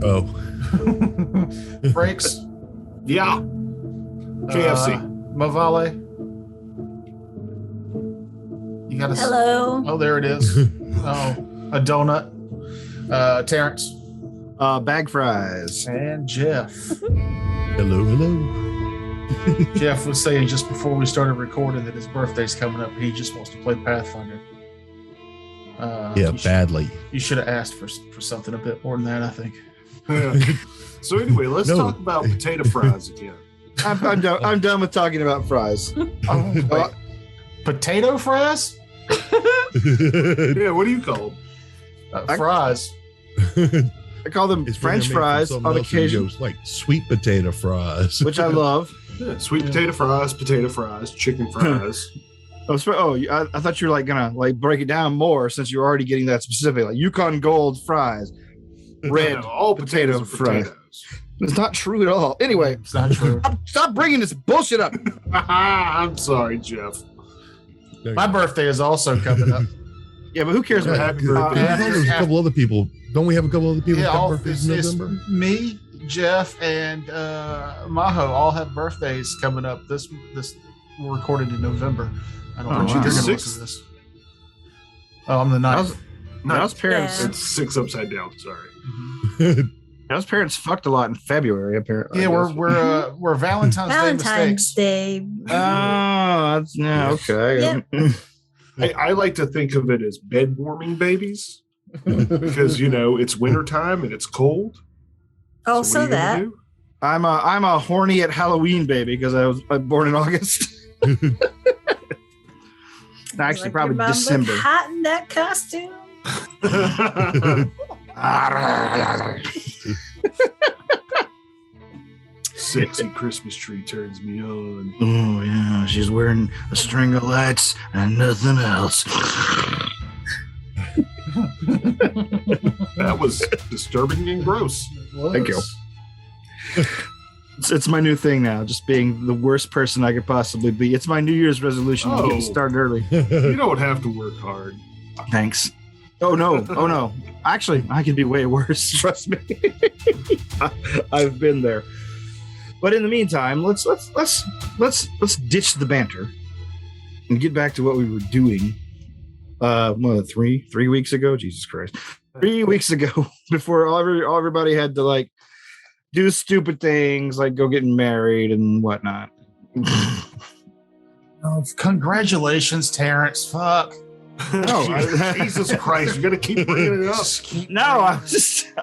Oh. Frakes. Yeah. KFC. Mavale. You got Hello. Oh, there it is. Oh, a donut. Terrence. Bag fries. And Jeff. Hello. Jeff was saying just before we started recording that his birthday's coming up. He just wants to play Pathfinder. Badly. You should have asked for something a bit more than that, I think. Yeah. So anyway, let's talk about potato fries again. I'm done with talking about fries. Potato fries? Yeah, what do you call them? Fries. I call them French fries on occasion. Like sweet potato fries. Which I love. Yeah, sweet potato fries, chicken fries. I thought you were gonna break it down more since you're already getting that specific. Like Yukon Gold fries, red all potato fries. It's not true at all. Anyway, it's not true. Stop bringing this bullshit up. I'm sorry, Jeff. My birthday is also coming up. Yeah, but who cares about happy birthday? There's a couple other people. Don't we have a couple other people? Yeah, have birthdays in November? Me, Jeff, and Maho all have birthdays coming up. This we're recorded in November. I don't know if you're going to listen to this. Oh, I'm the 9th. Now's parents. Yeah. It's 6 upside down. Sorry. Mm-hmm. Now's parents fucked a lot in February. Apparently. Yeah, we're Valentine's Day. Day. Oh, that's okay. Yep. I like to think of it as bed warming babies because it's wintertime and it's cold. Also So what are you that. gonna do? I'm a horny at Halloween baby because I was born in August. Actually, Like probably your mom December. looked hot in that costume. Sexy Christmas tree turns me on. Oh yeah, she's wearing a string of lights and nothing else. That was disturbing and gross. Thank you. It's my new thing now, just being the worst person I could possibly be. It's my New Year's resolution to get started early. You don't have to work hard. Thanks. Oh no. Actually, I can be way worse. Trust me. I've been there. But in the meantime, let's ditch the banter and get back to what we were doing. 3 weeks ago? Jesus Christ. 3 weeks ago, before everybody had to do stupid things like go getting married and whatnot. Oh, congratulations, Terrence. Fuck. No, Jesus Christ! You got to keep bringing it up. No,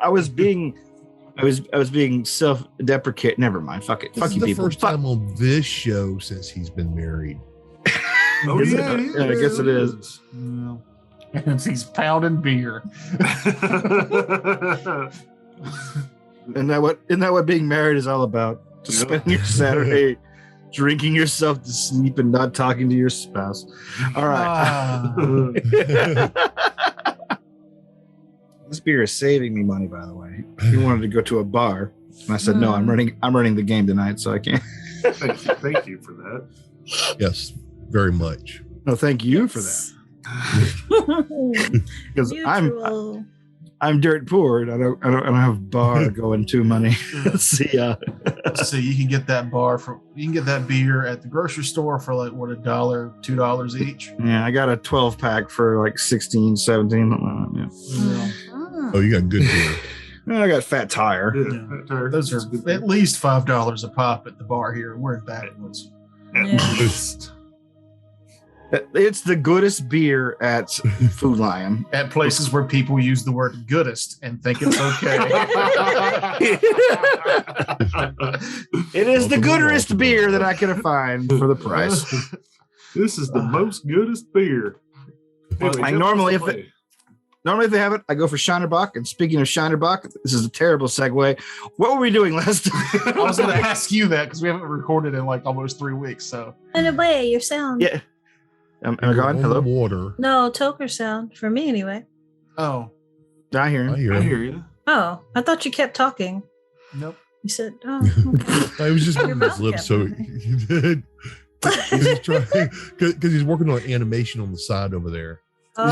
I was being self-deprecating. Never mind. Fuck it. This Fuck is you, the people. first time on this show since he's been married. Oh, Is it? yeah, I guess it is. No. He's pounding beer. Isn't that what being married is all about? Just spending your Saturday drinking yourself to sleep and not talking to your spouse. All right. This beer is saving me money, by the way. He wanted to go to a bar, and I said, "No, I'm running the game tonight, so I can't." Thank you for that. Yes, very much. No, thank you for that. Because I'm dirt poor, and I don't have bar going to money. Let's see. Let's see. You can get that beer at the grocery store for $1, $2 each. Yeah, I got a 12-pack for 16, 17. Yeah. Oh, you got good beer. I got Fat Tire. Yeah. Those are at least $5 a pop at the bar here. We're in Backwoods. It's the goodest beer at Food Lion. At places where people use the word goodest and think it's okay. It is the goodest beer that I could find for the price. This is the most goodest beer. Anyway, Normally if they have it, I go for Shinerbach. And speaking of Shinerbach, this is a terrible segue. What were we doing last time? I was going to ask you that because we haven't recorded in almost 3 weeks. So, In a way, your sound. Yeah. Am I gone? Hello? Water. No, Toker sound for me anyway. oh, I hear him. I hear you. Oh, I thought you kept talking. nope. You said, "Oh." I was just Your moving his mouth lips, kept so moving. he did. He's just trying because he's working on animation on the side over there. Oh.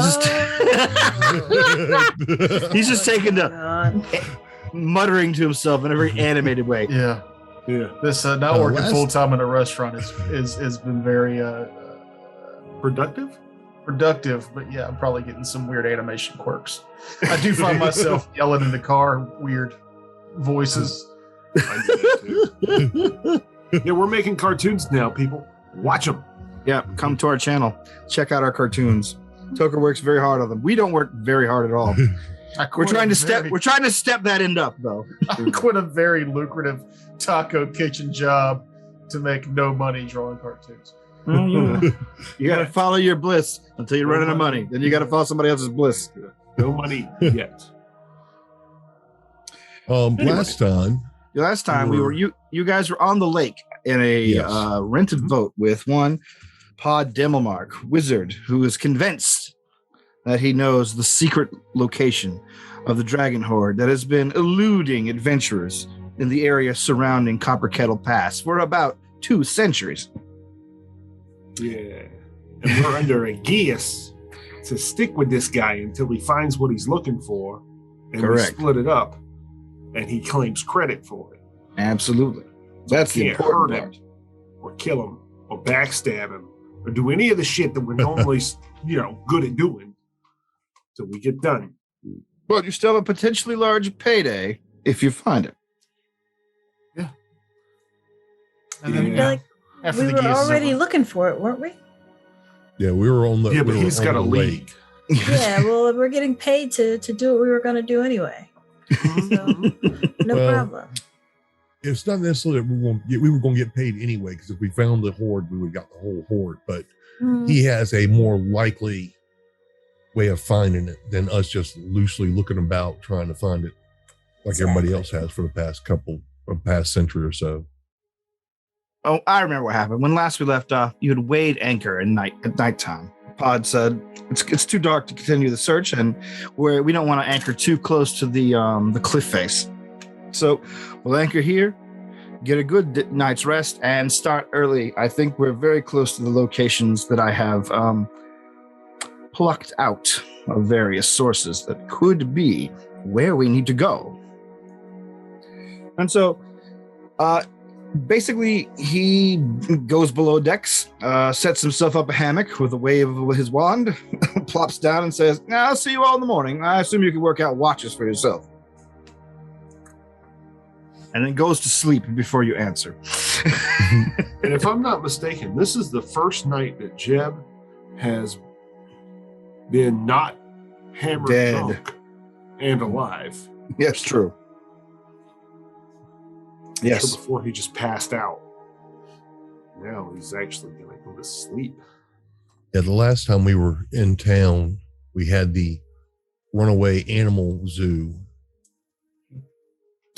He's just taking the God. muttering to himself in a very animated way. Yeah. Yeah. This not working last- full time in a restaurant has been very Productive? productive, but yeah, I'm probably getting some weird animation quirks. I do find myself yelling in the car, weird voices. I do that too. Yeah, we're making cartoons now, people. Watch them. Yeah, come to our channel. Check out our cartoons. Toker works very hard on them. We don't work very hard at all. We're trying to step that end up though. I quit a very lucrative taco kitchen job to make no money drawing cartoons. You gotta follow your bliss until you run out of money. Then you gotta follow somebody else's bliss. No money yet. Last time, Last time you guys were on the lake in a Yes. rented boat with one Pod Demelmark, wizard, who is convinced that he knows the secret location of the dragon horde that has been eluding adventurers in the area surrounding Copper Kettle Pass for about 2 centuries. Yeah. And we're under a geas to stick with this guy until he finds what he's looking for. And Correct. we split it up. And he claims credit for it. Absolutely. That's the Can't hurt important him, part. or kill him, or backstab him, or do any of the shit that we're normally, good at doing till we get done. But you still have a potentially large payday if you find it. And Yeah. then I feel like after we the were geese is already over- looking for it, weren't we? yeah, we were on the. Yeah, but we were he's on got a the lake. league. Yeah, well, we're getting paid to do what we were going to do anyway. So, no Well, problem. It's not necessarily that we were going to get paid anyway, because if we found the horde, we would have got the whole horde. But Mm. he has a more likely way of finding it than us just loosely looking about trying to find it, like everybody else has for the past century or so. Oh, I remember what happened. When last we left off, you had weighed anchor at nighttime. Pod said it's too dark to continue the search, and we don't want to anchor too close to the cliff face. So we'll anchor here, get a good night's rest, and start early. I think we're very close to the locations that I have plucked out of various sources that could be where we need to go. And so, basically, he goes below decks, sets himself up a hammock with a wave of his wand, plops down and says, "I'll see you all in the morning. I assume you can work out watches for yourself." And then goes to sleep before you answer. And if I'm not mistaken, this is the first night that Jeb has been not hammered Dead. drunk and alive. Yes, true. Yes. So before he just passed out. Now he's actually going to go to sleep. Yeah, the last time we were in town, we had the runaway animal zoo.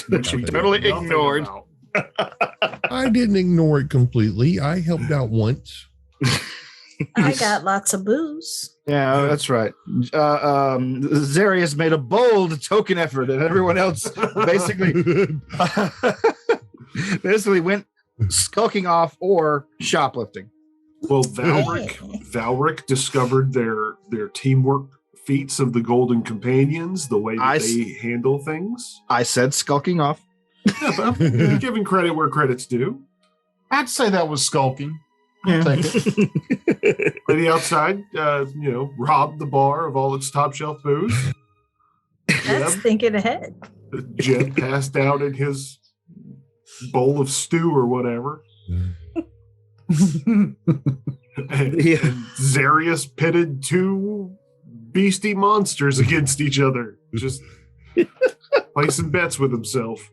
Which you Nothing. totally Nothing ignored. about. I didn't ignore it completely. I helped out once. I got lots of booze. Yeah, that's right. Zarius made a bold token effort, and everyone else basically went skulking off or shoplifting. Well, Valric discovered their teamwork feats of the Golden Companions, the way that they handle things. I said skulking off. Yeah, but I'm giving credit where credit's due. I'd say that was skulking. Yeah. Take it. Lady outside, robbed the bar of all its top shelf booze. That's Jeb, thinking ahead. Jeb passed out in his bowl of stew or whatever. And Zarius pitted 2 beastie monsters against each other, just placing bets with himself.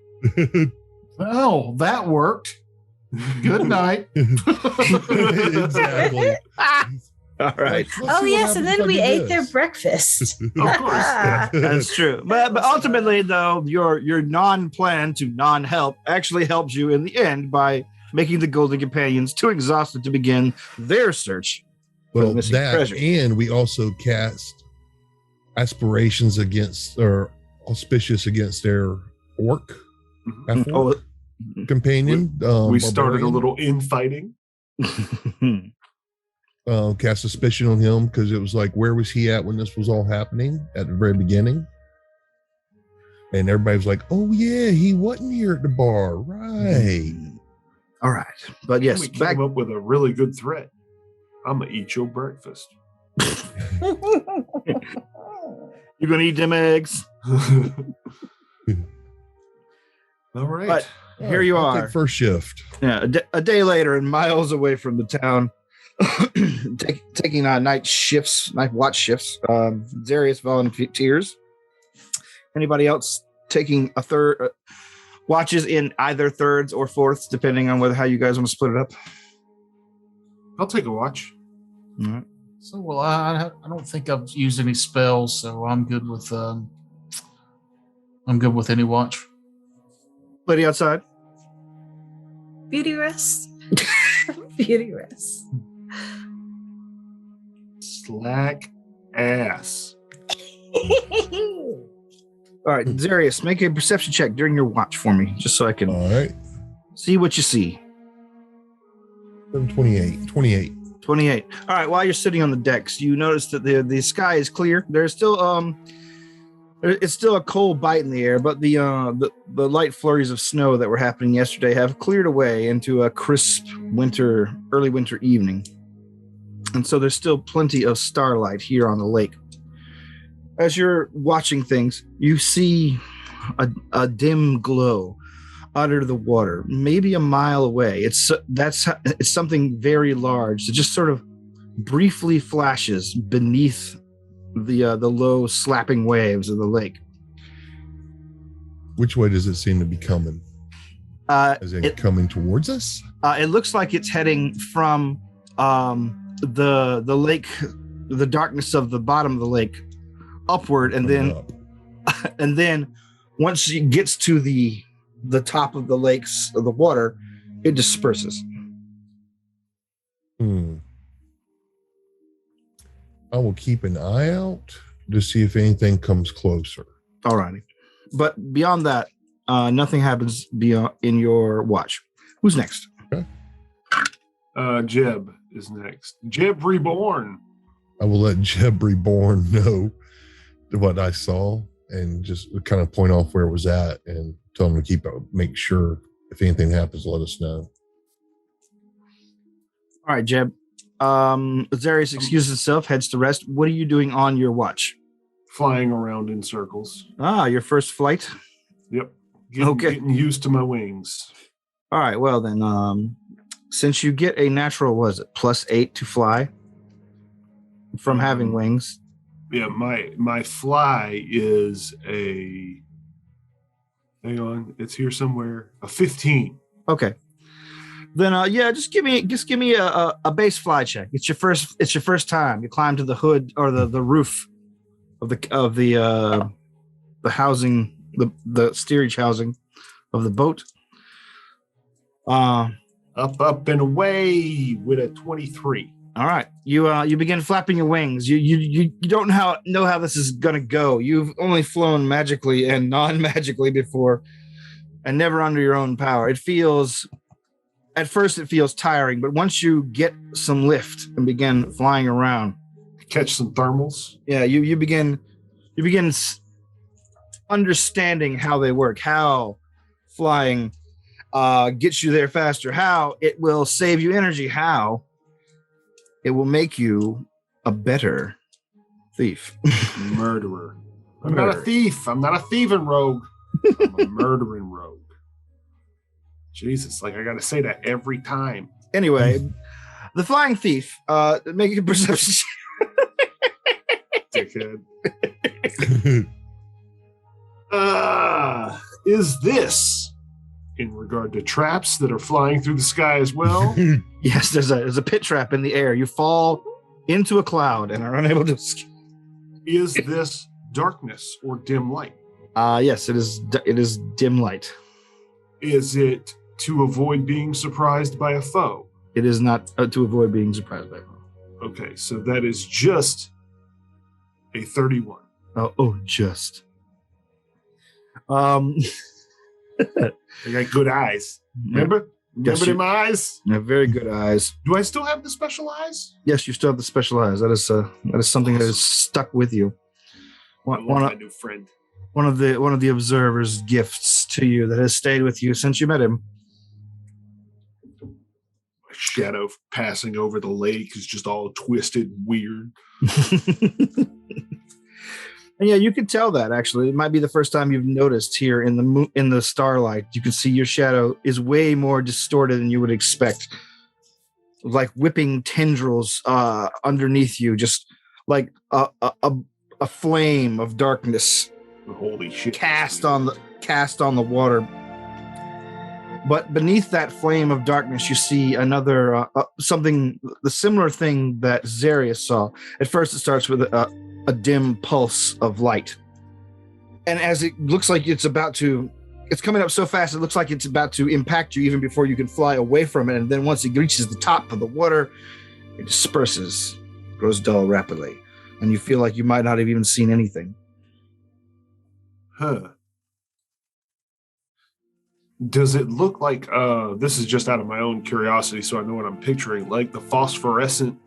Oh, that worked. Good night. Exactly. All right. Oh, yes, and then we ate their breakfast. Of course. That's true. But ultimately, though, your non-plan to non-help actually helps you in the end by making the Golden Companions too exhausted to begin their search for the Well, missing that, treasure. and we also cast aspirations against, or auspicious against their orc Oh, companion. We started a barbarian. little infighting. Cast suspicion on him because it was like, where was he at when this was all happening at the very beginning? And everybody's like, "Oh yeah, he wasn't here at the bar, right?" All right, but yes, we came up with a really good threat. I'm gonna eat your breakfast. You're gonna eat them eggs. All right. But here you I'll are. take first shift. Yeah, a day later, and miles away from the town, taking night watch shifts. Various volunteers. Anybody else taking a third watches in either thirds or fourths, depending on how you guys want to split it up? I'll take a watch. All right. So, well, I don't think I've used any spells, so I'm good with any watch. Lady outside. Beauty rest. Beauty rest. Slack ass. All right, Zarius, make a perception check during your watch for me, just so I can All right. see what you see. 28. 28. All right, while you're sitting on the decks, you notice that the sky is clear. There's still it's still a cold bite in the air, but the light flurries of snow that were happening yesterday have cleared away into a crisp early winter evening. And so there's still plenty of starlight here on the lake. As you're watching things, you see a dim glow under the water, maybe a mile away. It's something very large that just sort of briefly flashes beneath the low slapping waves of the lake. Which way does it seem to be coming? Is it coming towards us? It looks like it's heading from the lake, the darkness of the bottom of the lake, upward, and then once it gets to the top of the lakes of the water, it disperses. I will keep an eye out to see if anything comes closer. All righty. But beyond that, nothing happens beyond in your watch. Who's next? Okay. Jeb is next. Jeb Reborn. I will let Jeb Reborn know what I saw and just kind of point off where it was at and tell him to make sure if anything happens, let us know. All right, Jeb. Zarius excuses himself, heads to rest. What are you doing on your watch? Flying around in circles. Your first flight? Yep. Getting used to my wings. All right, well then, since you get a natural, +8 to fly from having wings? Yeah, my fly is hang on, it's here somewhere, a 15. Okay. Then just give me a base fly check. It's your first time. You climb to the hood or the roof of the housing, the steerage housing of the boat. Up and away with a 23. All right. You begin flapping your wings. You don't know how this is gonna go. You've only flown magically and non-magically before, and never under your own power. At first it feels tiring, but once you get some lift and begin flying around, catch some thermals. Yeah, you begin understanding how they work, how flying gets you there faster, how it will save you energy, how it will make you a better thief. Murderer. I'm not a thief. I'm not a thieving rogue. I'm a murdering rogue. Jesus, I gotta say that every time. Anyway, the flying thief, make a perception check. Dickhead. Is this in regard to traps that are flying through the sky as well? Yes, there's a pit trap in the air. You fall into a cloud and are unable to escape. Is this darkness or dim light? Yes, it is. It is dim light. Is it to avoid being surprised by a foe? It is not to avoid being surprised by a foe. Okay, so that is just a 31. Just. I got good eyes. Remember? Yes, Remember my eyes? You have very good eyes. Do I still have the special eyes? Yes, you still have the special eyes. That is something that is stuck with you. I love my new friend. one of the observer's gifts to you that has stayed with you since you met him. Shadow passing over the lake is just all twisted, weird. And yeah, you can tell that actually. It might be the first time you've noticed here in the starlight. You can see your shadow is way more distorted than you would expect. Like whipping tendrils underneath you, just like a flame of darkness. Holy shit! Cast on the water. But beneath that flame of darkness, you see another something, the similar thing that Zarius saw. At first, it starts with a dim pulse of light, and as it looks like it's coming up so fast, it looks like it's about to impact you even before you can fly away from it. And then once it reaches the top of the water, it disperses, grows dull rapidly, and you feel like you might not have even seen anything. Huh. Does it look like, this is just out of my own curiosity, so I know what I'm picturing, like the phosphorescent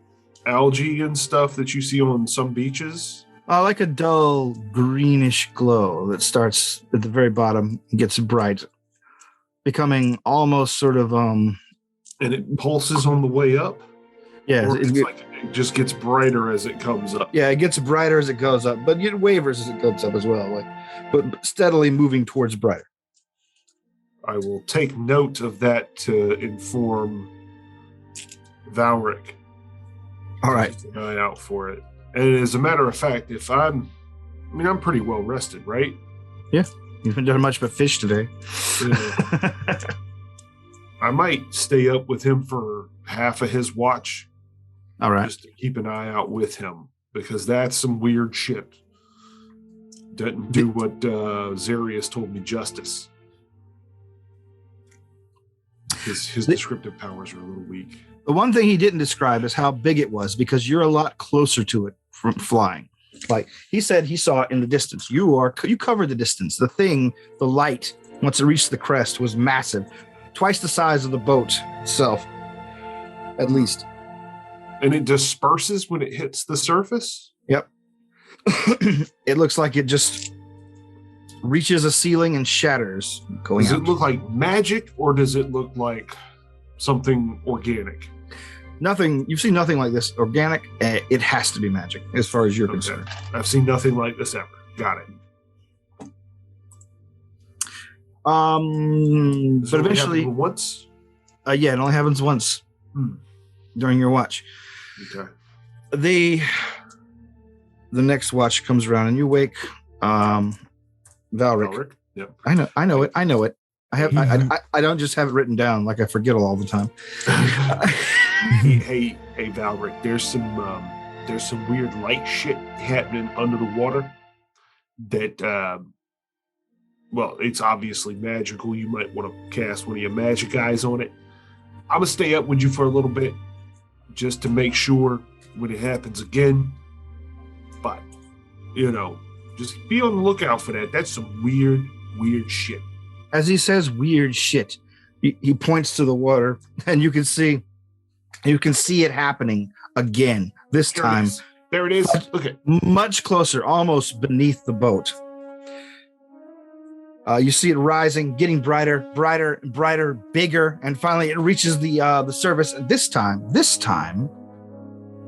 algae and stuff that you see on some beaches? Like a dull greenish glow that starts at the very bottom and gets bright, becoming almost sort of... And it pulses on the way up? Yeah. Or it's like it just gets brighter as it comes up? Yeah, it gets brighter as it goes up, but it wavers as it goes up as well, but steadily moving towards brighter. I will take note of that to inform Valric. All right. Keep an eye out for it. And as a matter of fact, I'm pretty well rested, right? Yeah. You haven't done much but fish today. Yeah. I might stay up with him for half of his watch. All right. Just to keep an eye out with him, because that's some weird shit. Doesn't do what Zarius told me justice. His descriptive powers are a little weak. The one thing he didn't describe is how big it was, because you're a lot closer to it from flying. Like he said, he saw it in the distance. You covered the distance. The light, once it reached the crest, was massive, twice the size of the boat itself, at least. And it disperses when it hits the surface? Yep. It looks like it just reaches a ceiling and shatters. Does it look like magic, or does it look like something organic? Nothing. You've seen nothing like this organic. It has to be magic, as far as you're concerned. I've seen nothing like this ever. Got it. But eventually, once. Yeah, it only happens once during your watch. Okay. The next watch comes around and you wake. Valric. Yep. I know it. I don't just have it written down, like I forget all the time. Hey, Valric, there's some weird light shit happening under the water that it's obviously magical. You might want to cast one of your magic eyes on it. I'm gonna stay up with you for a little bit just to make sure when it happens again. But just be on the lookout for that. That's some weird shit. As he says weird shit, he points to the water, and you can see it happening again. This time. There it is. Okay. Much closer, almost beneath the boat. You see it rising, getting brighter, bigger, and finally it reaches the surface. And this time,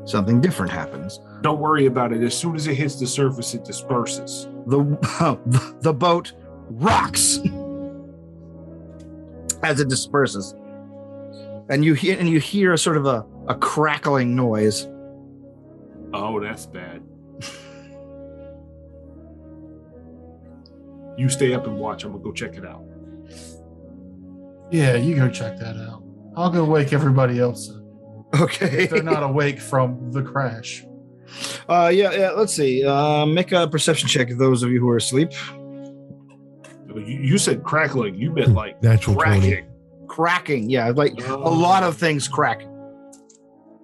something different happens. Don't worry about it. As soon as it hits the surface, it disperses. The boat rocks as it disperses, and you hear a sort of a crackling noise. Oh, that's bad. You stay up and watch. I'm gonna go check it out. Yeah, you go check that out. I'll go wake everybody else up. Okay. If they're not awake from the crash. Yeah. Let's see. Make a perception check, those of you who are asleep. You said crackling. You meant like natural cracking. 20. Cracking. Yeah, like a lot of things crack.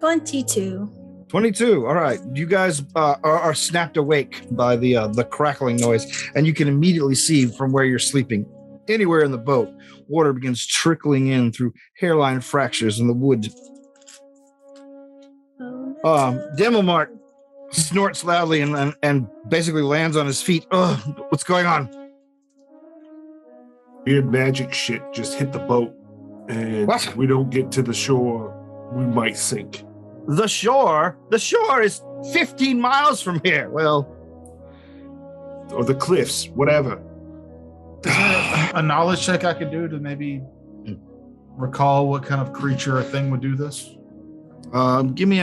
22. 22. All right. You guys are snapped awake by the crackling noise, and you can immediately see from where you're sleeping, anywhere in the boat, water begins trickling in through hairline fractures in the wood. Demomart, snorts loudly and basically lands on his feet. Ugh, what's going on? Weird magic shit just hit the boat, and What? if we don't get to the shore, we might sink. The shore is 15 miles from here. Well, Or the cliffs, whatever. Is there a knowledge check I could do to maybe recall what kind of creature or thing would do this? give me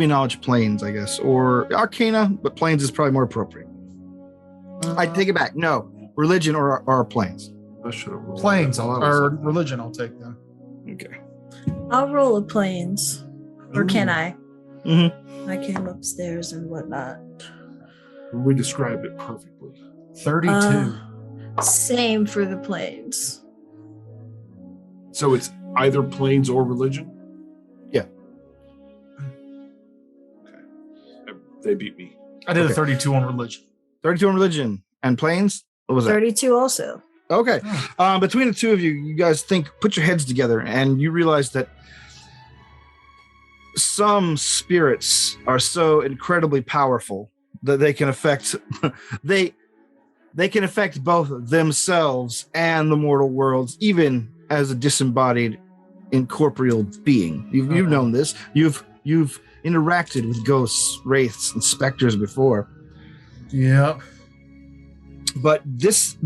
knowledge planes, I guess, or arcana, but planes is probably more appropriate. I take it back. No, religion or planes. I should have rolled Planes that. or religion, I'll take them. Okay. I'll roll a planes. Or can I? Mm-hmm. I came upstairs and whatnot. We described it perfectly. 32. Same for the planes. So it's either planes or religion? Yeah. Okay. They beat me. I did okay. a 32 on religion. 32 on religion and planes. What was that? 32 also. Okay. Between the two of you, you guys put your heads together, and you realize that some spirits are so incredibly powerful that they can affect they can affect both themselves and the mortal worlds, even as a disembodied incorporeal being. You've known this. You've interacted with ghosts, wraiths, and specters before. Yeah. But this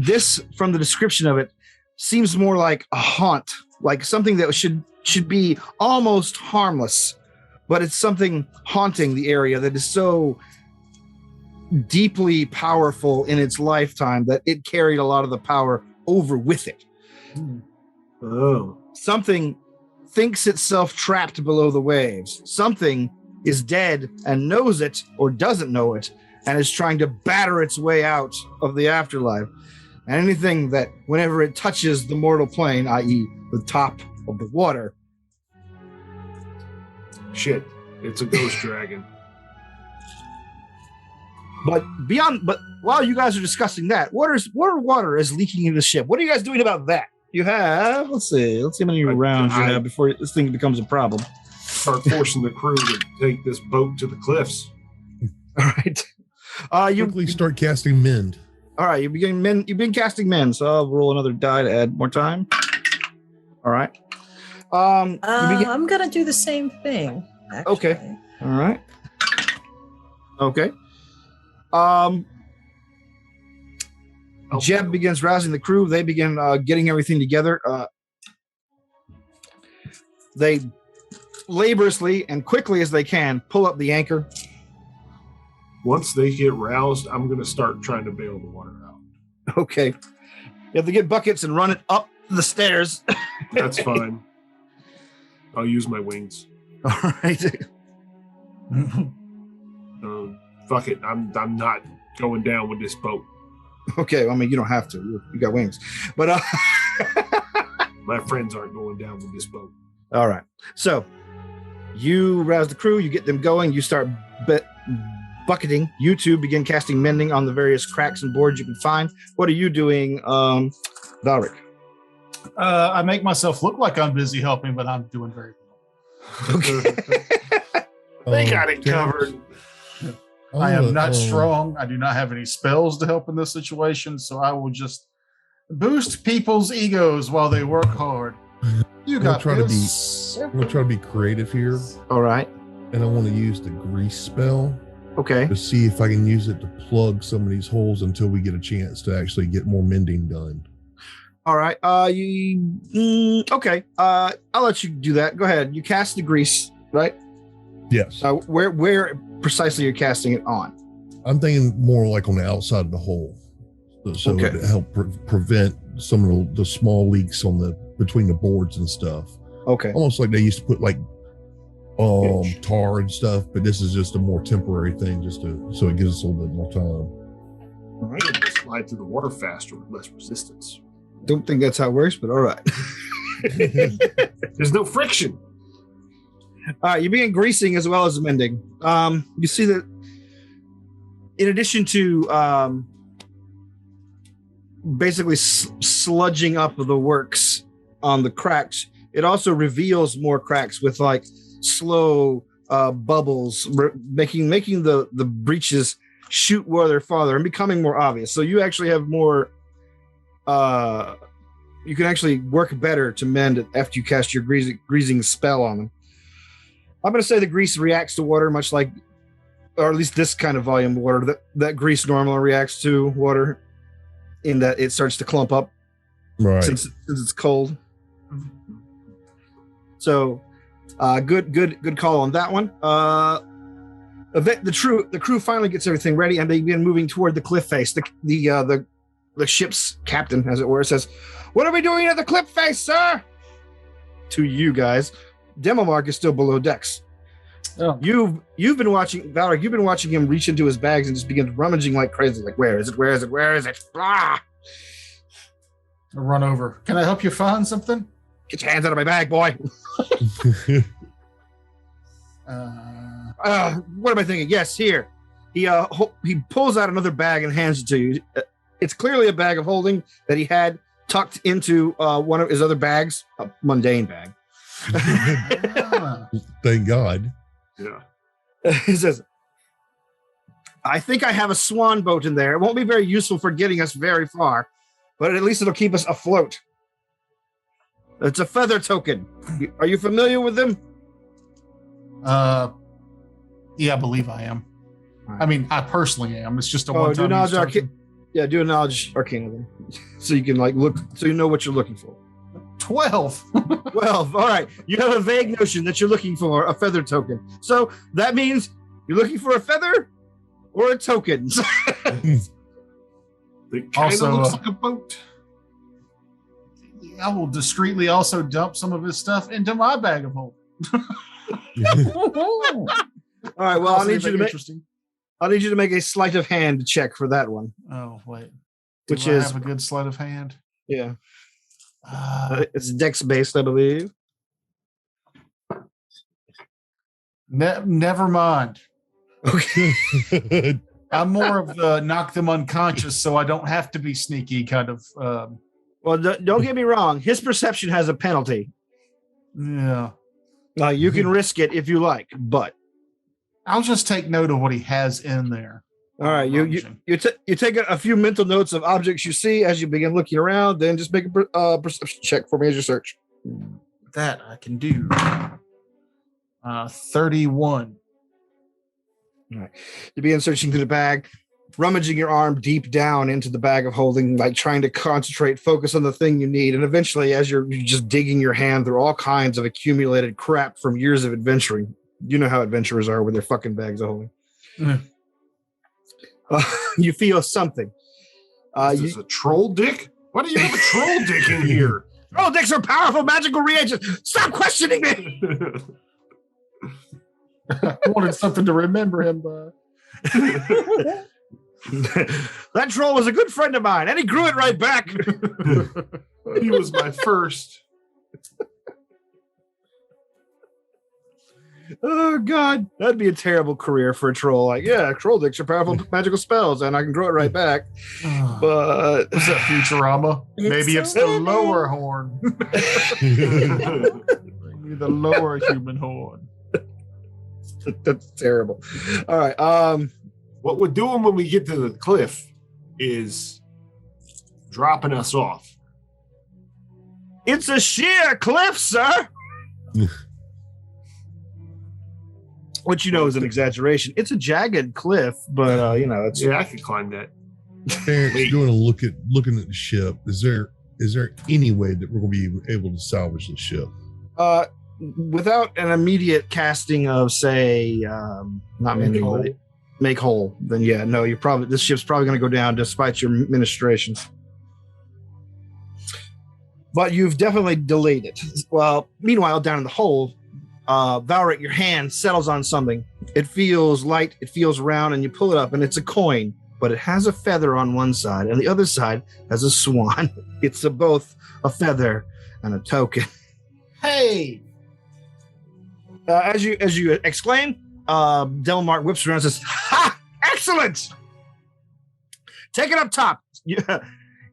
from the description of it seems more like a haunt, like something that should be almost harmless, but it's something haunting the area that is so deeply powerful in its lifetime that it carried a lot of the power over with it. Oh. Something thinks itself trapped below the waves. Something is dead and knows it or doesn't know it, and is trying to batter its way out of the afterlife. And anything that, whenever it touches the mortal plane, i.e. the top of the water. Shit. It's a ghost dragon. But while you guys are discussing that, water is leaking into the ship. What are you guys doing about that? You have, let's see how many rounds you have before this thing becomes a problem. Start forcing the crew to take this boat to the cliffs. All right. You Quickly start casting mend. All right, you've been casting men, so I'll roll another die to add more time. All right. I'm gonna do the same thing. Actually. Okay. All right. Okay. Jeb begins rousing the crew. They begin getting everything together. They laboriously and quickly as they can pull up the anchor. Once they get roused, I'm going to start trying to bail the water out. Okay. You have to get buckets and run it up the stairs. That's fine. I'll use my wings. All right. Fuck it. I'm not going down with this boat. Okay. I mean, you don't have to. You got wings. But My friends aren't going down with this boat. all right. So you rouse the crew. You get them going. You start bucketing. You two begin casting mending on the various cracks and boards you can find. What are you doing, Valric? I make myself look like I'm busy helping, but I'm doing very well. Okay. They got it Terrence, covered. I am not strong. I do not have any spells to help in this situation, so I will just boost people's egos while they work hard. You I'm gonna got try this. I'm gonna try to be creative here, All right. and I want to use the grease spell Okay. to see if I can use it to plug some of these holes until we get a chance to actually get more mending done. All right. Okay. I'll let you do that. Go ahead. You cast the grease, right? Yes, Where precisely you're casting it on? I'm thinking more like on the outside of the hole, so Okay. to help prevent some of the small leaks on between the boards and stuff. Okay. Almost like they used to put like tar and stuff, but this is just a more temporary thing, so it gives us a little bit more time. All right. I can slide through the water faster with less resistance. Don't think that's how it works, but all right. There's no friction. All right, you begin greasing as well as mending. You see that in addition to basically sludging up the works on the cracks, it also reveals more cracks with like slow bubbles, making the breaches shoot where they're farther and becoming more obvious. So you actually have more. You can actually work better to mend it after you cast your greasing spell on them. I'm going to say the grease reacts to water much like, or at least this kind of volume of water, that grease normally reacts to water in that it starts to clump up since it's cold. So good call on that one. The crew finally gets everything ready and they begin moving toward the cliff face. The ship's captain, as it were, says, "What are we doing at the cliff face, sir?" To you guys. Demomark is still below decks. Oh. You've been watching Valor. You've been watching him reach into his bags and just begin rummaging like crazy. Like, where is it? Where is it? Where is it? Ah! I'll run over. Can I help you find something? Get your hands out of my bag, boy. What am I thinking? Yes, here. He pulls out another bag and hands it to you. It's clearly a bag of holding that he had tucked into one of his other bags, a mundane bag. Thank God. Yeah. He says, "I think I have a swan boat in there. It won't be very useful for getting us very far, but at least it'll keep us afloat. It's a feather token. Are you familiar with them?" Yeah, I believe I am. I mean, I personally am. It's just a do one-time knowledge use token. Yeah, do a knowledge arcana then, so you can look, so you know what you're looking for. 12. 12. All right. You have a vague notion that you're looking for a feather token. So that means you're looking for a feather or a token. It kind of looks like a boat. I will discreetly also dump some of his stuff into my bag of holding. All right. Well, I need you to make a sleight of hand check for that one. Oh, wait. Which I is have a good sleight of hand? Yeah. It's dex based, I believe. Never mind. Okay. I'm more of the knock them unconscious so I don't have to be sneaky kind of. Well, don't get me wrong. His perception has a penalty. Yeah. You can risk it if you like, but I'll just take note of what he has in there. all right. You take a few mental notes of objects you see as you begin looking around. Then just make a perception check for me as you search. That I can do. 31. All right. You begin searching through the bag, rummaging your arm deep down into the bag of holding, like trying to concentrate, focus on the thing you need. And eventually, as you're just digging your hand through all kinds of accumulated crap from years of adventuring, you know how adventurers are with their fucking bags of holding. Mm. You feel something. Is this a troll dick? Why do you have a troll dick in here? Troll dicks are powerful magical reagents. Stop questioning me. I wanted something to remember him by. That troll was a good friend of mine, and he grew it right back. He was my first. Oh, God. That'd be a terrible career for a troll. Like, yeah, troll dicks are powerful magical spells, and I can grow it right back. But was that Futurama? Maybe it's the lower horn. Maybe the lower human horn. That's terrible. All right. What we're doing when we get to the cliff is dropping us off. It's a sheer cliff, sir. Which you know is an exaggeration. It's a jagged cliff, but it's Yeah, I could climb that. Terrence, doing a looking at the ship. Is there any way that we're going to be able to salvage the ship? Without an immediate casting of, say, not mending, but make whole. Then yeah, no, this ship's probably going to go down despite your ministrations. But you've definitely delayed it. Well, meanwhile, down in the hole, Valric, your hand settles on something. It feels light, it feels round, and you pull it up, and it's a coin, but it has a feather on one side, and the other side has a swan. It's both a feather and a token. Hey! As you exclaim, Delmar whips around and says, "Ha! Excellent! Take it up top." Yeah,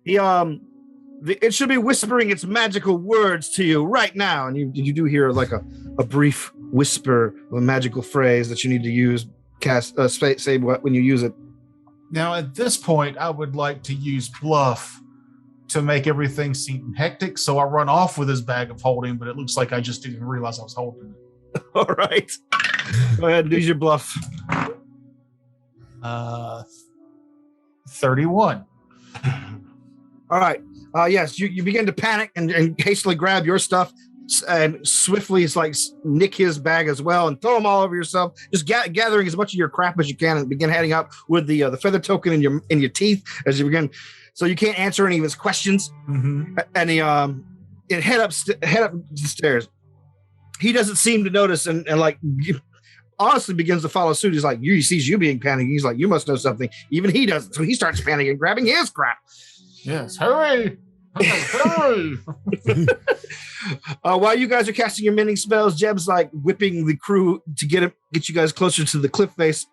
it should be whispering its magical words to you right now. And you do hear like a brief whisper a magical phrase that you need to use. Say what when you use it. Now, at this point, I would like to use bluff to make everything seem hectic. So I run off with his bag of holding, but it looks like I just didn't realize I was holding it. All right. Go ahead and use your bluff. 31. All right. Yes, you begin to panic and hastily grab your stuff and swiftly nick his bag as well and throw them all over yourself, just gathering as much of your crap as you can and begin heading up with the feather token in your teeth as you begin. So you can't answer any of his questions. Mm-hmm. And he head up the stairs. He doesn't seem to notice and honestly begins to follow suit. He's like, he sees you being panicked. He's like, you must know something. Even he doesn't. So he starts panicking, grabbing his crap. Yes, hurry! Hurry! While you guys are casting your mending spells, Jeb's like whipping the crew to get you guys closer to the cliff face.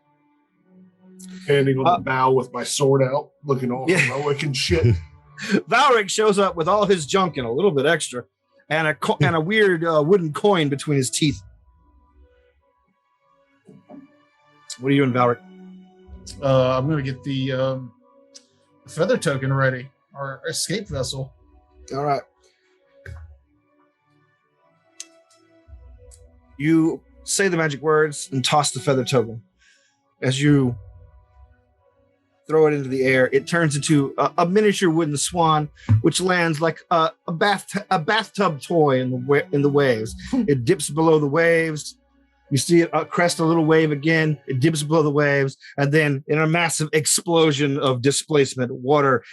Standing on the bow with my sword out, looking all heroic and shit. Valric shows up with all his junk and a little bit extra, and a weird wooden coin between his teeth. What are you doing, Valric? I'm going to get the feather token ready, our escape vessel. All right. You say the magic words and toss the feather token. As you throw it into the air, it turns into a miniature wooden swan, which lands like a bathtub toy in the waves. It dips below the waves. You see it crest a little wave again. It dips below the waves, and then in a massive explosion of displacement, water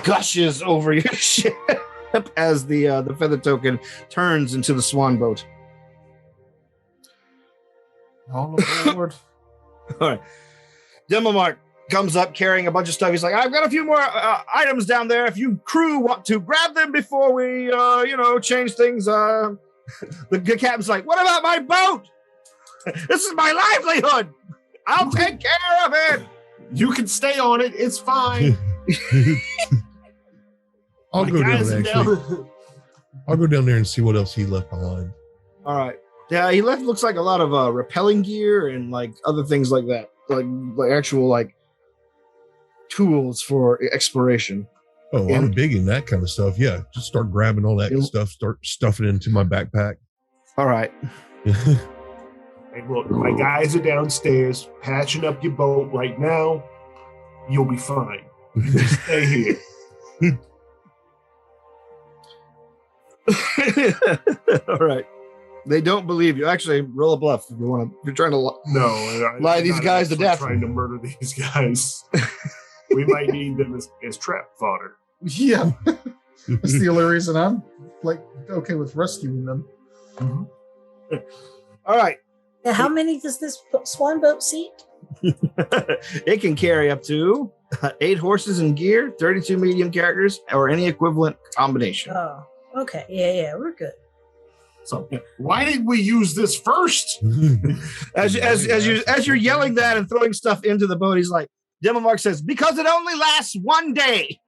gushes over your ship as the feather token turns into the swan boat. All aboard. All right. Demomark comes up carrying a bunch of stuff. He's like, I've got a few more items down there. If you crew want to grab them before we, change things. The captain's like, what about my boat? This is my livelihood. I'll take care of it. You can stay on it. It's fine. I'll go down there and see what else he left behind. All right. Yeah, he looks like a lot of rappelling gear and like other things like that, like actual tools for exploration. Oh, I'm big in that kind of stuff. Yeah, just start grabbing all that stuff, start stuffing it into my backpack. All right. Hey, look, my guys are downstairs patching up your boat right now. You'll be fine. Just stay here. All right. They don't believe you. Actually, roll a bluff if you want to. If you're trying to lie these guys to death. Trying to murder these guys. We might need them as trap fodder. Yeah, that's the only reason I'm okay with rescuing them. Mm-hmm. All right. Now, how many does this swan boat seat? It can carry up to 8 horses and gear, 32 medium characters, or any equivalent combination. Oh, okay. Yeah, we're good. So why didn't we use this first? As you're yelling that and throwing stuff into the boat, he's like, Demomark says, because it only lasts 1 day.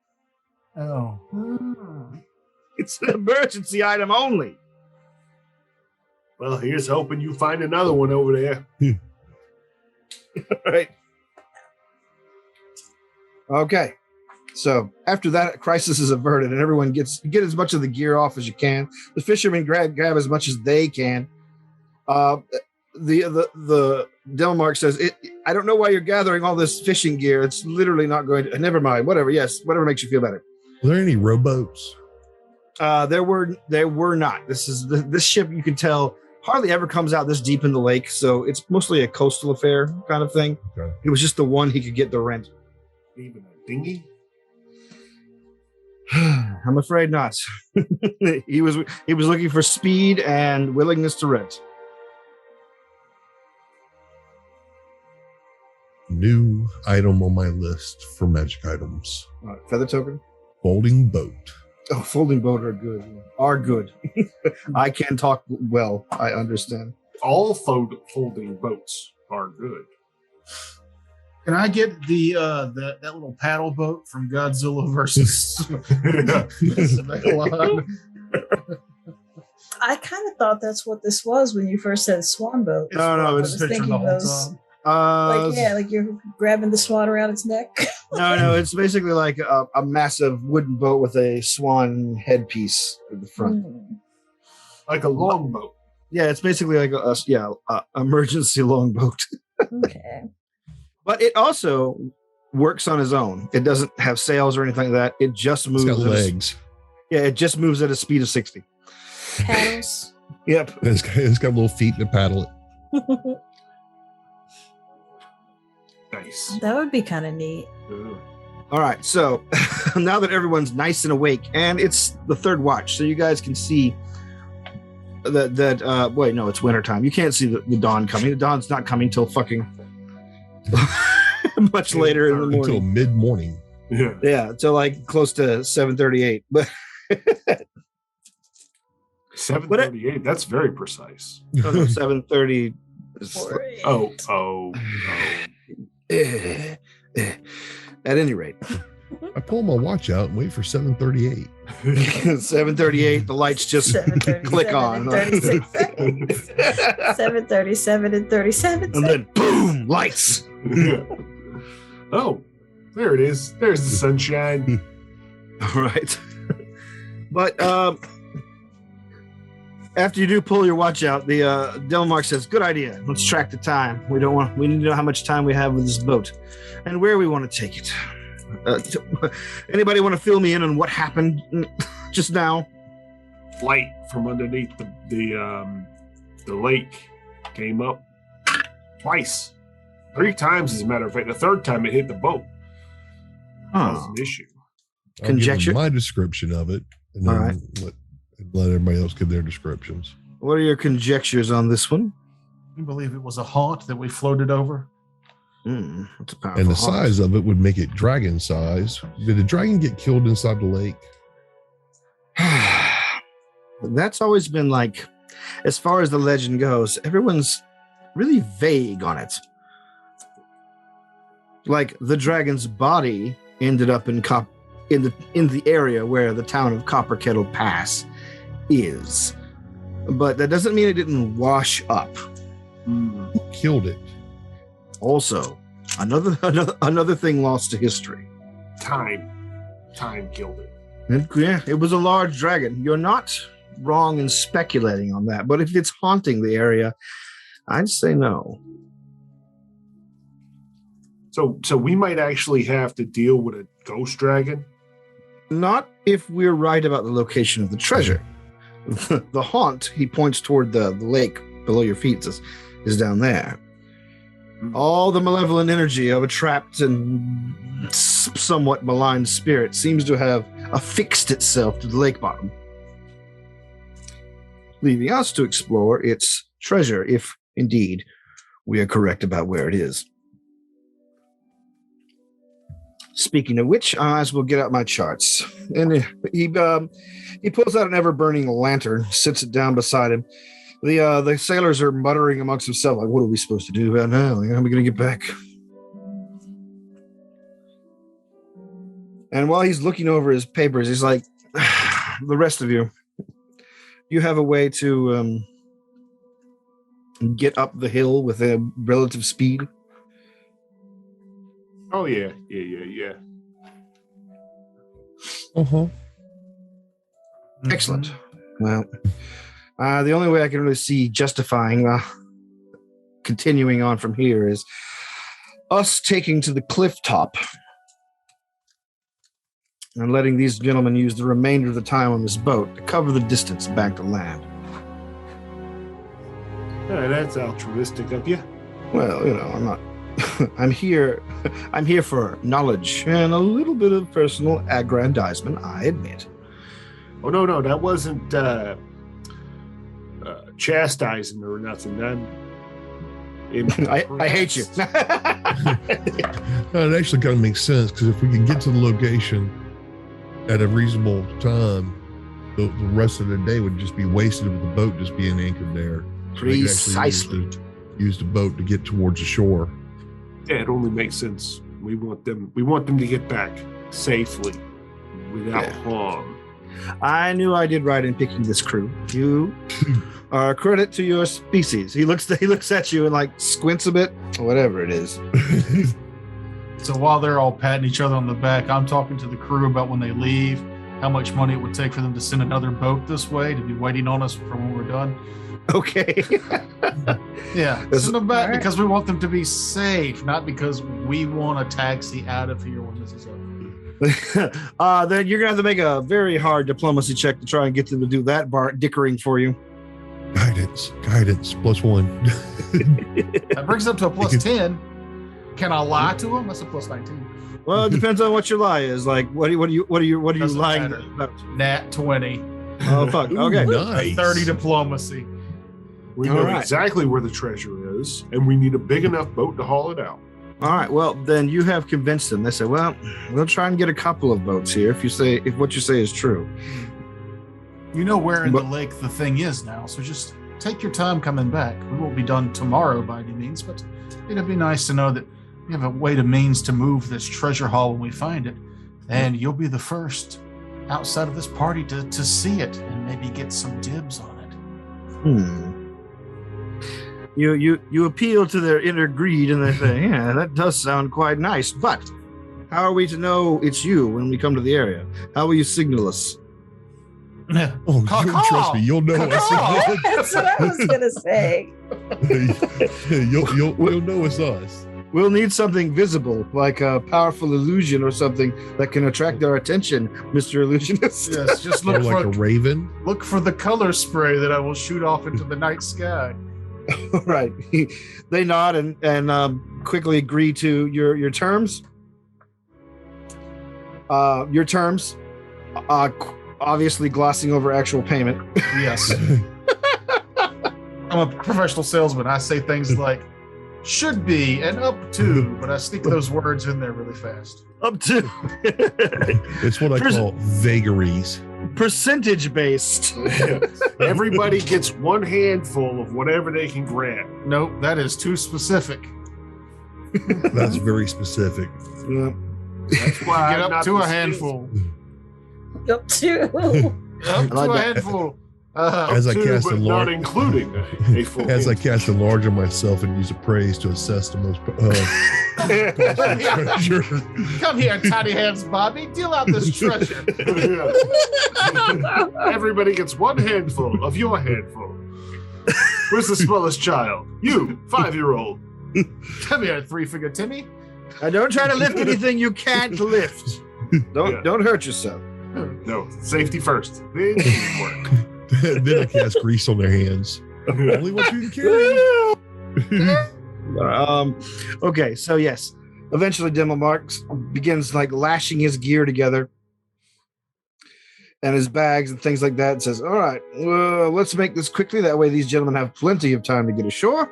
Oh. It's an emergency item only. Well, here's hoping you find another one over there. Right. Okay. So after that crisis is averted and everyone get as much of the gear off as you can, the fishermen grab as much as they can. The Delmark says, I don't know why you're gathering all this fishing gear. It's literally not going to. Never mind. Whatever. Yes. Whatever makes you feel better. Were there any rowboats? There were not. This ship, you can tell, hardly ever comes out this deep in the lake. So it's mostly a coastal affair kind of thing. Okay. It was just the one he could get the rent. Even a dinghy? I'm afraid not. He was looking for speed and willingness to rent. New item on my list for magic items. Feather token? Folding boat. Oh, folding boat are good. I can talk well. I understand. All folding boats are good. Can I get that little paddle boat from Godzilla versus Megalon? I kind of thought that's what this was when you first said swan boat. It's No, what I it's was picturing the whole time. Like you're grabbing the swan around its neck. No, it's basically like a massive wooden boat with a swan headpiece at the front. Like a longboat. Yeah, it's basically like a emergency longboat. Okay. But it also works on its own. It doesn't have sails or anything like that. It just moves. It's got legs. It just moves at a speed of 60. Paddles. Yep. It's got little feet to paddle it. Nice. That would be kind of neat. All right. So now that everyone's nice and awake, and it's the third watch, so you guys can see that wait, no, it's wintertime. You can't see the dawn coming. The dawn's not coming till fucking much later in the morning. Until mid-morning. Yeah, till like close to 7:38. But 7:38. That's very precise. 7:30. Oh. At any rate, I pull my watch out and wait for 7:38. 7:38. The lights just click on. 36 seconds. 7:37 and 37 And then boom, lights. Oh, there it is. There's the sunshine. All right. But after you do pull your watch out, the Delmark says, "Good idea. Let's track the time. We need to know how much time we have with this boat, and where we want to take it. Anybody want to fill me in on what happened just now?" Light from underneath the lake came up twice, 3 times, as a matter of fact. The third time it hit the boat. That was an issue. I'll give Conjecture? them my description of it, and All then right. let everybody else give their descriptions. What are your conjectures on this one? You believe it was a haunt that we floated over? That's a powerful And the haunt. size of it would make it dragon size. Did the dragon get killed inside the lake? That's always been like, as far as the legend goes, everyone's really vague on it. Like the dragon's body ended up in the area where the town of Copper Kettle Pass is, but that doesn't mean it didn't wash up. Who killed it? Also, another thing lost to history. Time killed it. It was a large dragon. You're not wrong in speculating on that, but if it's haunting the area, I'd say no. So we might actually have to deal with a ghost dragon. Not if we're right about the location of the treasure. The haunt, he points toward the lake below your feet, is down there. All the malevolent energy of a trapped and somewhat malign spirit seems to have affixed itself to the lake bottom, leaving us to explore its treasure, if indeed we are correct about where it is. Speaking of which, I as well get out my charts. And he pulls out an ever-burning lantern, sits it down beside him. The sailors are muttering amongst themselves, like, what are we supposed to do about now? Like, how are we going to get back? And while he's looking over his papers, he's like, the rest of you have a way to get up the hill with a relative speed? Oh yeah. Uh-huh. Excellent. Well, the only way I can really see justifying continuing on from here is us taking to the cliff top and letting these gentlemen use the remainder of the time on this boat to cover the distance back to land. Yeah, that's altruistic of you. Well, I'm not. I'm here for knowledge and a little bit of personal aggrandizement, I admit. Oh no, that wasn't chastising or nothing. I hate you. No, it actually kind of makes sense, because if we can get to the location at a reasonable time, the rest of the day would just be wasted with the boat just being anchored there. So they could actually Precisely. use the boat to get towards the shore. Yeah, it only makes sense. We want them to get back safely without harm. I knew I did right in picking this crew. You are a credit to your species. He looks at you and like squints a bit, whatever it is. So while they're all patting each other on the back, I'm talking to the crew about when they leave, how much money it would take for them to send another boat this way to be waiting on us for when we're done. Okay. Yeah, send them back because we want them to be safe, not because we want a taxi out of here when this is over. Then you're gonna have to make a very hard diplomacy check to try and get them to do that dickering for you. Guidance, +1. That brings up to a +10. Can I lie to them? That's a +19. Well, it depends on what your lie is. Like, what are you Doesn't lying matter. about? Nat 20. Oh fuck. Okay. Ooh, nice. 30 diplomacy. We know All right. exactly where the treasure is, and we need a big enough boat to haul it out. All right. Well, then you have convinced them. They say, "Well, we'll try and get a couple of boats here if what you say is true." You know where in the lake the thing is now, so just take your time coming back. We won't be done tomorrow by any means, but it'd be nice to know that we have a way to means to move this treasure haul when we find it, and you'll be the first outside of this party to see it and maybe get some dibs on it. You appeal to their inner greed and they say, "Yeah, that does sound quite nice, but how are we to know it's you when we come to the area? How will you signal us?" Oh, trust me, you'll know us. That's what I was gonna say. you'll know it's us. We'll need something visible, like a powerful illusion or something that can attract our attention, Mr. Illusionist. Yes, just Or look like a for raven. look for the color spray that I will shoot off into the night sky. All right. They nod and quickly agree to your terms. Your terms, obviously glossing over actual payment. Yes. I'm a professional salesman. I say things like should be and up to, but I sneak those words in there really fast. Up to. It's what I call vagaries. Percentage based. Everybody gets one handful of whatever they can grab. Nope, that is too specific. That's very specific. Yeah. That's why Get I'm up not to a the handful. Up to. Up I like to a that. handful. As I Two, cast but a not large, including a full. as I handful. cast a large on myself and use appraise to assess the most treasure. Come here, tiny hands, Bobby. Deal out this treasure. Everybody gets one handful of your handful. Where's the smallest child? You, 5-year-old. Come here, three-finger Timmy. Don't try to lift anything you can't lift. Don't hurt yourself. No, safety first. Then work. Then I cast grease on their hands. Only what you can carry. Okay, so yes, eventually Demo Marks begins like lashing his gear together and his bags and things like that, and says, "All right, let's make this quickly. That way these gentlemen have plenty of time to get ashore."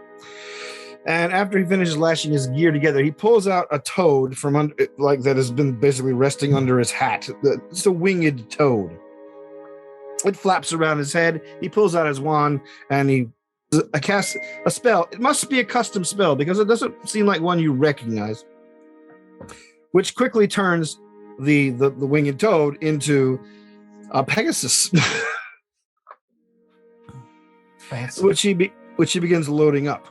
And after he finishes lashing his gear together, he pulls out a toad from under, like that has been basically resting under his hat. It's a winged toad. It flaps around his head. He pulls out his wand and he casts a spell. It must be a custom spell because it doesn't seem like one you recognize, which quickly turns the winged toad into a Pegasus, Fancy. which he begins loading up.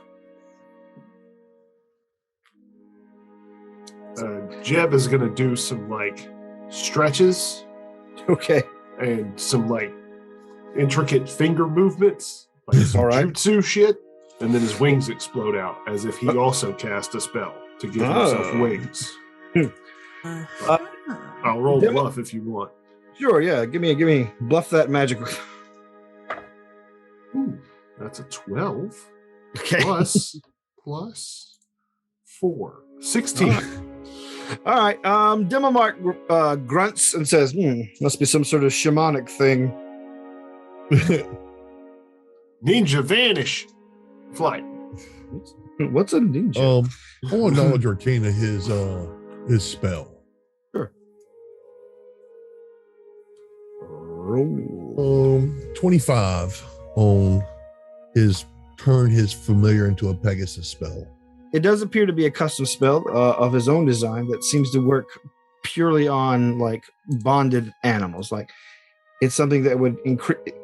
Jeb is gonna do some like stretches Okay. and some like intricate finger movements, like some All right. jutsu shit, and then his wings explode out as if he also cast a spell to give himself wings. I'll roll Demo- bluff if you want. Sure, yeah. Give me bluff that magic. Ooh, that's a 12 Okay. plus 4. 16. All right. Demo Mark grunts and says, must be some sort of shamanic thing. Ninja vanish. Flight. What's a ninja? I want to knowledge arcana his spell. Sure. 25 on his turn his familiar into a Pegasus spell. It does appear to be a custom spell of his own design that seems to work purely on like bonded animals. Like It's something that would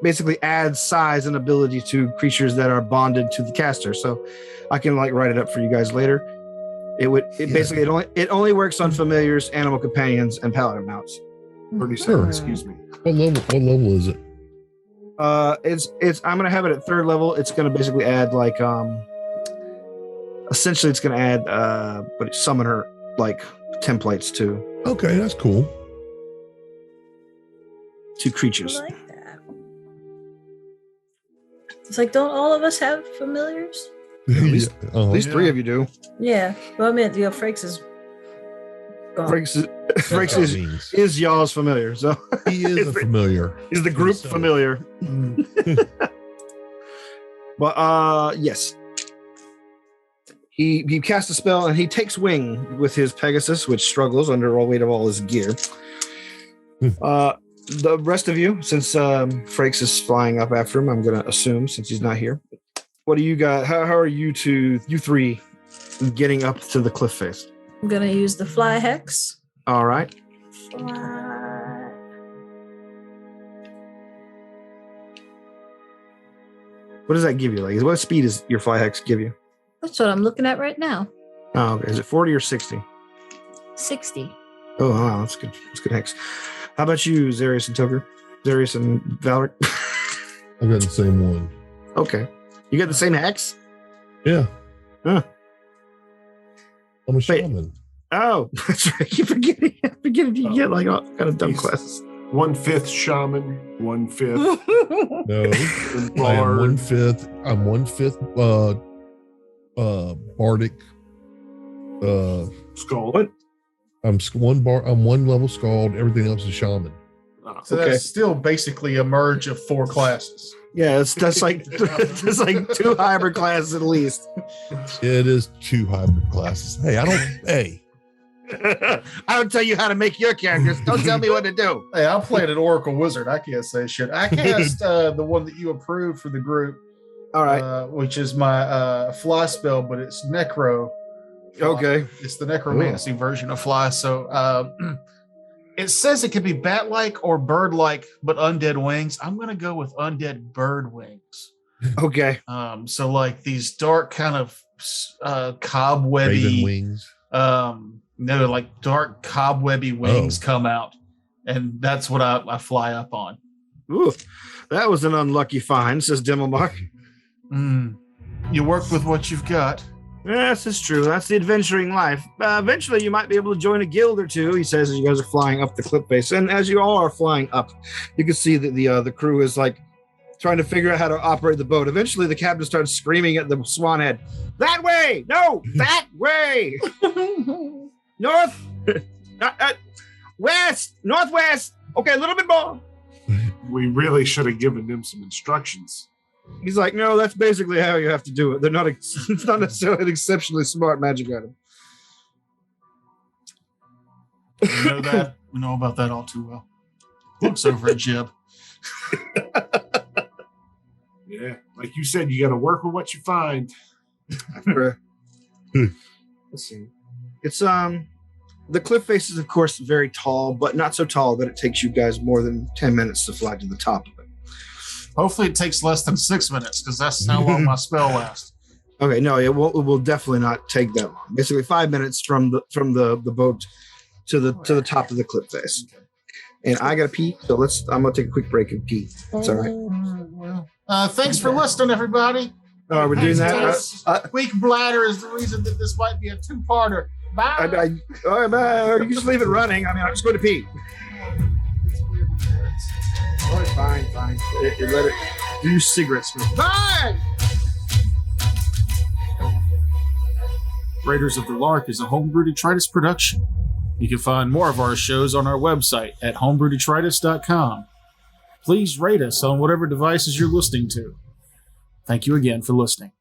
basically add size and ability to creatures that are bonded to the caster. So I can like write it up for you guys later. Basically it only works on familiars, animal companions, and paladin mounts. Pretty Sure. simple. Excuse me. What level is it? It's I'm gonna have it at 3rd level. It's gonna basically add like essentially it's gonna add summoner like templates to Okay, that's cool. creatures. I like that. It's like, don't all of us have familiars? At least- Yeah, At least 3 of you do. Yeah. Well, I mean, Frakes is gone. Frakes is y'all's familiar, so he is a familiar. he's the group So- familiar. But yes. He casts a spell and he takes wing with his Pegasus, which struggles under all weight of all his gear. The rest of you, since Frakes is flying up after him, I'm going to assume since he's not here. What do you got? How are you three getting up to the cliff face? I'm going to use the fly hex. All right. Fly. What does that give you? Like, what speed does your fly hex give you? That's what I'm looking at right now. Oh, okay. Is it 40 or 60? 60. Oh, wow, that's good. That's good hex. How about you, Zarius and Toker? Zarius and Valor? I've got the same one. Okay. You got the same hex? Yeah. Huh. I'm a Wait. shaman. Oh, that's right. I keep forgetting. You get like all kind of dumb He's- classes. 1/5 shaman, 1/5 No. I am bard. 1/5. I'm 1/5 bardic. Skull. What? I'm one level scald. Everything else is shaman. So Okay. that's still basically a merge of 4 classes. Yeah, that's like that's like 2 hybrid classes at least. It is 2 hybrid classes. Hey, I don't. Hey, I don't tell you how to make your characters. Don't tell me what to do. Hey, I played an Oracle Wizard. I can't say shit. I cast the one that you approved for the group, All right. which is my fly spell, but it's Necro. Okay. It's the necromancy version of fly. So it says it can be bat-like or bird-like, but undead wings. I'm gonna go with undead bird wings. Okay. So like these dark kind of raven cobwebby, wings. no, like dark cobwebby wings come out, and that's what I fly up on. Ooh, that was an unlucky find, says Dimmelmark. You work with what you've got. Yes, it's true. That's the adventuring life. Eventually, you might be able to join a guild or two, he says, as you guys are flying up the cliff face. And as you all are flying up, you can see that the crew is like trying to figure out how to operate the boat. Eventually, the captain starts screaming at the swan head, "That way! No, that way! North, west, northwest. Okay, a little bit more." We really should have given them some instructions. He's like, "No, that's basically how you have to do it. They're not. It's not necessarily an exceptionally smart magic item." You know that. We know about that all too well. Looks over at Jib. Yeah, like you said, you got to work with what you find. Let's see. It's the cliff face is of course very tall, but not so tall that it takes you guys more than 10 minutes to fly to the top of it. Hopefully, it takes less than 6 minutes because that's how long my spell lasts. Okay, no, it will definitely not take that long. Basically 5 minutes from the boat to the top of the cliff face. And I gotta pee, so I'm gonna take a quick break and pee. It's all right. Thanks for listening, everybody. Oh, we're doing that. Weak bladder is the reason that this might be a 2-parter. Bye. All right, bye. Or you can just leave it running. I mean, I'm just going to pee. All right, fine. Let it do cigarette smoke. Bye. Raiders of the Lark is a Homebrew Detritus production. You can find more of our shows on our website at homebrewdetritus.com. Please rate us on whatever devices you're listening to. Thank you again for listening.